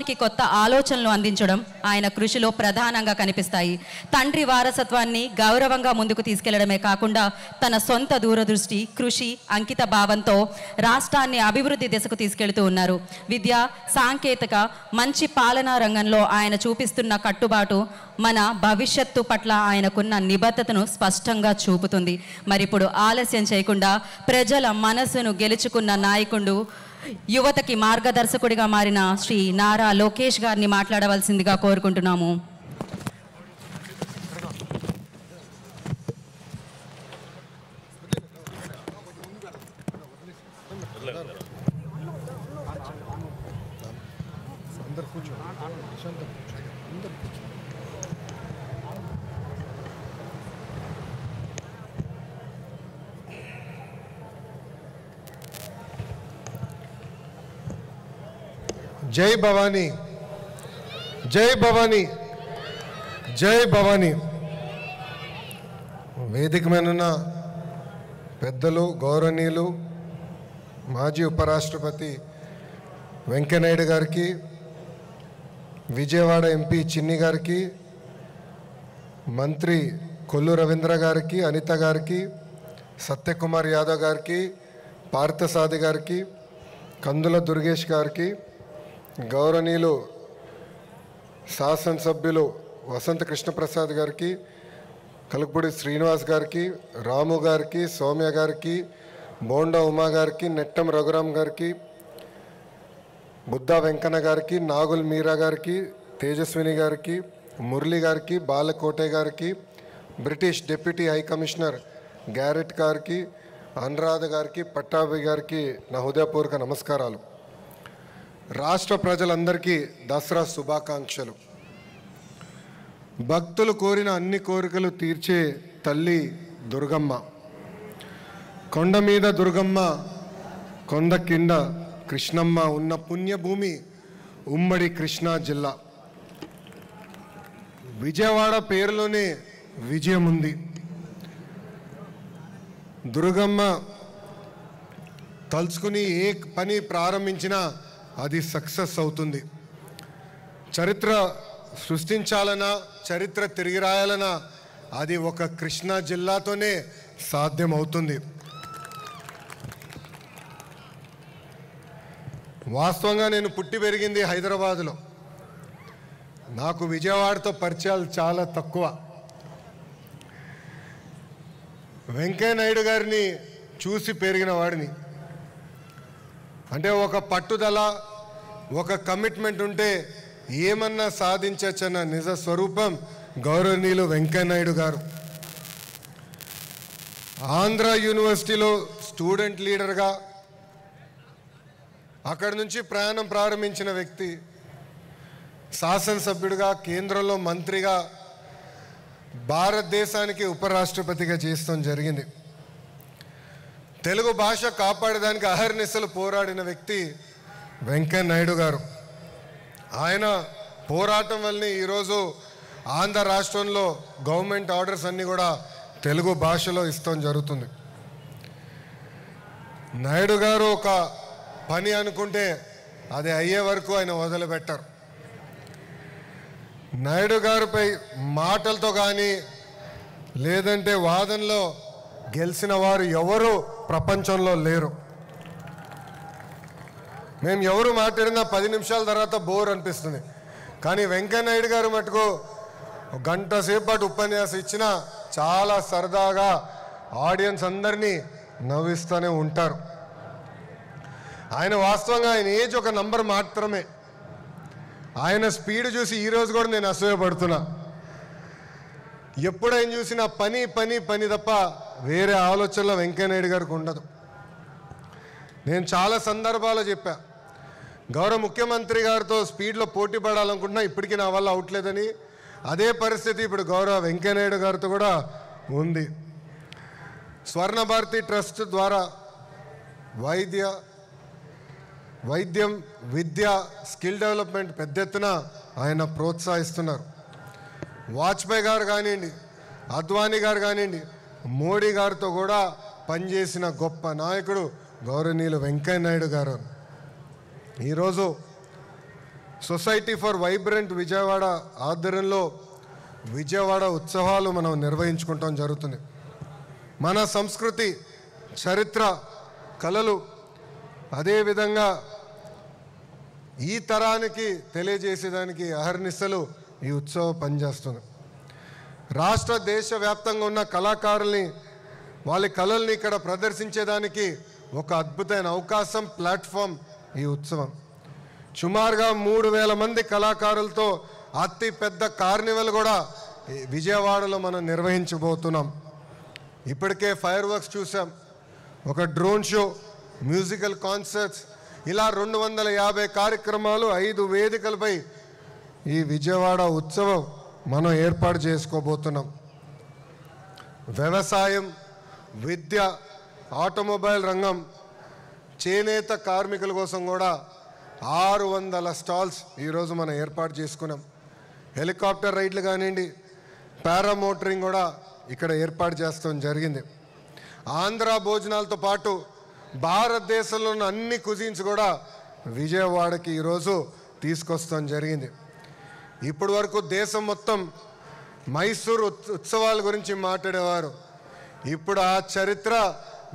కొత్త ఆలోచనలు అందించడం ఆయన కృషిలో ప్రధానంగా కనిపిస్తాయి. తండ్రి వారసత్వాన్ని గౌరవంగా ముందుకు తీసుకెళ్లడమే కాకుండా తన సొంత దూరదృష్టి, కృషి, అంకిత భావంతో రాష్ట్రాన్ని అభివృద్ధి దిశకు తీసుకెళ్తూ ఉన్నారు. విద్య, సాంకేతిక, మంచి పాలనా రంగంలో ఆయన చూపిస్తున్న కట్టుబాటు మన భవిష్యత్తు పట్ల ఆయనకున్న నిబద్ధతను స్పష్టంగా చూపుతుంది. మరిప్పుడు ఆలస్యం చేయకుండా ప్రజల మనసును గెలుచుకున్న నాయకుడు, యువతకి మార్గదర్శకుడిగా మారిన శ్రీ నారా లోకేష్ గారిని మాట్లాడవలసిందిగా కోరుకుంటున్నాము. జై భవానీ, జై భవానీ, జై భవానీ. వేదిక మీద పెద్దలు, గౌరవనీయులు, మాజీ ఉపరాష్ట్రపతి వెంకయ్యనాయుడు గారికి, విజయవాడ ఎంపీ చిన్ని గారికి, మంత్రి కొల్లు రవీంద్ర గారికి, అనిత గారికి, సత్యకుమార్ యాదవ్ గారికి, పార్థసాది గారికి, కందుల దుర్గేష్ గారికి, గౌరవనీయులు శాసనసభ్యులు వసంత కృష్ణప్రసాద్ గారికి, కలుపుడి శ్రీనివాస్ గారికి, రాము గారికి, సౌమ్య గారికి, బోండా ఉమా గారికి, నెట్టం రఘురామ్ గారికి, బుద్ధా వెంకన్న గారికి, నాగుల్ మీరా గారికి, తేజస్విని గారికి, మురళి గారికి, బాలకోటే గారికి, British deputy high commissioner carat గారికి, అనురాధ గారికి, పట్టాభి గారికి నా హృదయపూర్వక నమస్కారాలు. రాష్ట్ర ప్రజలందరికీ దసరా శుభాకాంక్షలు. భక్తులు కోరిన అన్ని కోరికలు తీర్చే తల్లి దుర్గమ్మ, కొండ మీద దుర్గమ్మ, కొండ కింద కృష్ణమ్మ ఉన్న పుణ్యభూమి ఉమ్మడి కృష్ణా జిల్లా. విజయవాడ పేరులోనే విజయం ఉంది. దుర్గమ్మ తలుచుకుని ఏ పని ప్రారంభించినా అది సక్సెస్ అవుతుంది. చరిత్ర సృష్టించాలన్నా, చరిత్ర తిరిగి రాయాలన్నా అది ఒక కృష్ణా జిల్లాతోనే సాధ్యమవుతుంది. వాస్తవంగా నేను పుట్టి పెరిగింది హైదరాబాదులో. నాకు విజయవాడతో పరిచయాలు చాలా తక్కువ. వెంకయ్యనాయుడు గారిని చూసి పెరిగిన వాడిని. అంటే ఒక పట్టుదల, ఒక కమిట్మెంట్ ఉంటే ఏమన్నా సాధించచ్చన్న నిజ స్వరూపం గౌరవనీయులు వెంకయ్యనాయుడు గారు. ఆంధ్ర యూనివర్సిటీలో స్టూడెంట్ లీడర్గా అక్కడి నుంచి ప్రయాణం ప్రారంభించిన వ్యక్తి, శాసనసభ్యుడిగా, కేంద్రంలో మంత్రిగా, భారతదేశానికి ఉపరాష్ట్రపతిగా చేస్తాం జరిగింది. తెలుగు భాష కాపాడడానికి అహర్నిశలు పోరాడిన వ్యక్తి వెంకయ్యనాయుడు గారు. ఆయన పోరాటం వల్లనే ఈరోజు ఆంధ్ర రాష్ట్రంలో గవర్నమెంట్ ఆర్డర్స్ అన్నీ కూడా తెలుగు భాషలో ఇస్తాం జరుగుతుంది. నాయుడు గారు ఒక పని అనుకుంటే అది అయ్యే వరకు ఆయన వదిలిపెట్టారు. నాయుడు గారిపై మాటలతో కానీ లేదంటే వాదనలో గెలిచిన వారు ఎవరు ప్రపంచంలో లేరు. మేము ఎవరు మాట్లాడినా 10 నిమిషాల తర్వాత బోర్ అనిపిస్తుంది. కానీ వెంకయ్యనాయుడు గారు మటుకు గంట సేపటి ఉపన్యాసం ఇచ్చినా చాలా సరదాగా ఆడియన్స్ అందరినీ నవ్విస్తూనే ఉంటారు. ఆయన వాస్తవంగా ఆయన ఏజ్ ఒక నంబర్ మాత్రమే. ఆయన స్పీడ్ చూసి ఈరోజు కూడా నేను అసూయపడుతున్నా. ఎప్పుడైనా చూసినా పని పని పని తప్ప వేరే ఆలోచనలో వెంకయ్యనాయుడు గారికి ఉండదు. నేను చాలా సందర్భాల్లో చెప్పా, గౌరవ ముఖ్యమంత్రి గారితో స్పీడ్లో పోటీ పడాలనుకుంటున్నా, ఇప్పటికీ నా వల్ల అవట్లేదని. అదే పరిస్థితి ఇప్పుడు గౌరవ వెంకయ్యనాయుడు గారితో కూడా ఉంది. స్వర్ణ భారతి ట్రస్ట్ ద్వారా వైద్యం, విద్య, స్కిల్ డెవలప్మెంట్ పెద్ద ఎత్తున ఆయన ప్రోత్సహిస్తున్నారు. వాజ్పేయి గారు కానివ్వండి, అద్వానీ గారు కానివ్వండి, మోడీ గారితో కూడా పనిచేసిన గొప్ప నాయకుడు గౌరవనీయులు వెంకయ్యనాయుడు గారు. ఈరోజు సొసైటీ ఫర్ వైబ్రెంట్ విజయవాడ ఆధ్వర్యంలో విజయవాడ ఉత్సవాలు మనం నిర్వహించుకుంటాం జరుగుతుంది. మన సంస్కృతి, చరిత్ర, కళలు అదేవిధంగా ఈ తరానికి తెలియజేసేదానికి అహర్నిశలు ఈ ఉత్సవం పనిచేస్తుంది. రాష్ట్ర దేశ వ్యాప్తంగా ఉన్న కళాకారుల్ని వాళ్ళ కళల్ని ఇక్కడ ప్రదర్శించేదానికి ఒక అద్భుతమైన అవకాశం, ప్లాట్ఫామ్ ఈ ఉత్సవం. సుమారుగా 3,000 మంది కళాకారులతో అతి పెద్ద కార్నివల్ కూడా విజయవాడలో మనం నిర్వహించబోతున్నాం. ఇప్పటికే ఫైర్ వర్క్స్ చూసాం, ఒక డ్రోన్ షో, మ్యూజికల్ కాన్సర్ట్స్, ఇలా 250 కార్యక్రమాలు 5 వేదికలపై ఈ విజయవాడ ఉత్సవం మనం ఏర్పాటు చేసుకోబోతున్నాం. వ్యవసాయం, విద్య, ఆటోమొబైల్ రంగం, చేనేత కార్మికుల కోసం కూడా 600 స్టాల్స్ ఈరోజు మనం ఏర్పాటు చేసుకున్నాం. హెలికాప్టర్ రైడ్లు కానివ్వండి, పారామోటరింగ్ కూడా ఇక్కడ ఏర్పాటు చేస్తాం జరిగింది. ఆంధ్ర భోజనాలతో పాటు భారతదేశంలో ఉన్న అన్ని కుజిన్స్ కూడా విజయవాడకి ఈరోజు తీసుకొస్తాం జరిగింది. ఇప్పటి వరకు దేశం మొత్తం మైసూరు ఉత్సవాల గురించి మాట్లాడేవారు. ఇప్పుడు ఆ చరిత్ర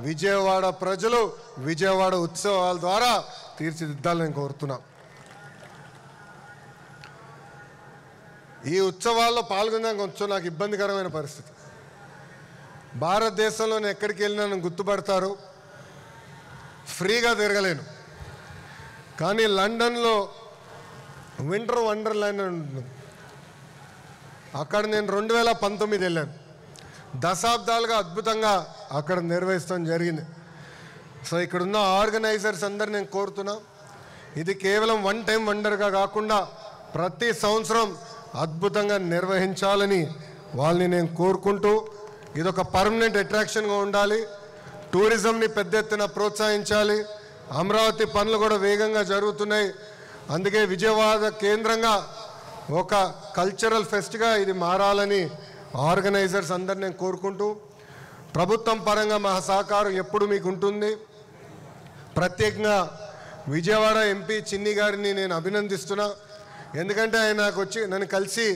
విజయవాడ ప్రజలు విజయవాడ ఉత్సవాల ద్వారా తీర్చిదిద్దాలని కోరుతున్నాం. ఈ ఉత్సవాల్లో పాల్గొనడానికి కొంచెం నాకు ఇబ్బందికరమైన పరిస్థితి. భారతదేశంలో నేను ఎక్కడికి వెళ్ళినా నన్ను గుర్తుపడతారు, ఫ్రీగా తిరగలేను. కానీ లండన్లో వింటర్ వండర్లాండ్ అని ఉంటుంది, అక్కడ నేను 2019 వెళ్ళాను. దశాబ్దాలుగా అద్భుతంగా అక్కడ నిర్వహిస్తాం జరిగింది. సో ఇక్కడున్న ఆర్గనైజర్స్ అందరు నేను కోరుతున్నా, ఇది కేవలం వన్ టైం వండర్గా కాకుండా ప్రతి సంవత్సరం అద్భుతంగా నిర్వహించాలని వాళ్ళని నేను కోరుకుంటూ, ఇదొక పర్మనెంట్ అట్రాక్షన్గా ఉండాలి. టూరిజంని పెద్ద ఎత్తున ప్రోత్సహించాలి. అమరావతి పనులు కూడా వేగంగా జరుగుతున్నాయి. అందుకే విజయవాడ కేంద్రంగా ఒక కల్చరల్ ఫెస్ట్గా ఇది మారాలని ఆర్గనైజర్స్ అందరు నేను కోరుకుంటూ, ప్రభుత్వం పరంగా మా సహకారం ఎప్పుడు మీకు ఉంటుంది. ప్రత్యేకంగా విజయవాడ ఎంపీ చిన్ని గారిని నేను అభినందిస్తున్నా. ఎందుకంటే ఆయన నాకు వచ్చి నన్ను కలిసి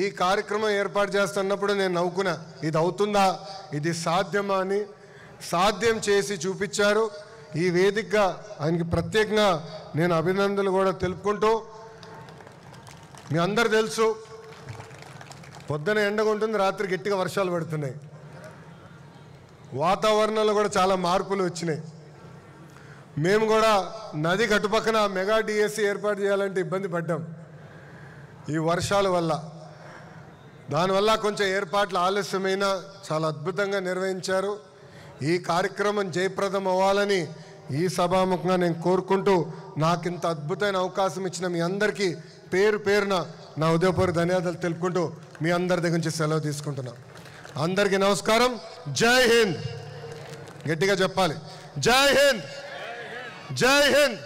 ఈ కార్యక్రమం ఏర్పాటు చేస్తున్నప్పుడు నేను నవ్వుకున్నా, ఇది అవుతుందా, ఇది సాధ్యమా అని. సాధ్యం చేసి చూపించారు. ఈ వేదికగా ఆయనకి ప్రత్యేకంగా నేను అభినందనలు కూడా తెలుపుకుంటూ, మీ అందరు తెలుసు పొద్దున ఎండగా ఉంటుంది, రాత్రి గట్టిగా వర్షాలు పడుతున్నాయి. వాతావరణంలో కూడా చాలా మార్పులు వచ్చినాయి. మేము కూడా నది కట్టుపక్కన మెగా డిఎస్సి ఏర్పాటు చేయాలంటే ఇబ్బంది పడ్డాం ఈ వర్షాల వల్ల. దానివల్ల కొంచెం ఏర్పాట్లు ఆలస్యమైన చాలా అద్భుతంగా నిర్వహించారు. ఈ కార్యక్రమం జయప్రదం అవ్వాలని ఈ సభాముఖంగా నేను కోరుకుంటూ, నాకు ఇంత అద్భుతమైన అవకాశం ఇచ్చిన మీ అందరికీ పేరు పేరున నా ఉదయపూర్వక ధన్యవాదాలు తెలుపుకుంటూ మీ అందరి దగ్గర నుంచి సెలవు తీసుకుంటున్నా. అందరికీ నమస్కారం. జై హింద్. గట్టిగా చెప్పాలి, జై హింద్, జై హింద్,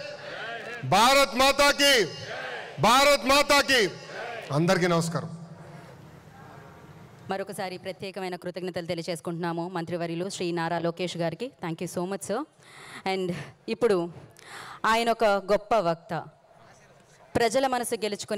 భారత్ మాతాకి, భారత్ మాతాకి. అందరికీ నమస్కారం. మరొకసారి ప్రత్యేకమైన కృతజ్ఞతలు తెలియజేసుకుంటున్నాము మంత్రివర్యులు శ్రీ నారా లోకేష్ గారికి. Thank you so much sir. And ఇప్పుడు ఆయన ఒక గొప్ప వక్త, ప్రజల మనసు గెలుచుకునే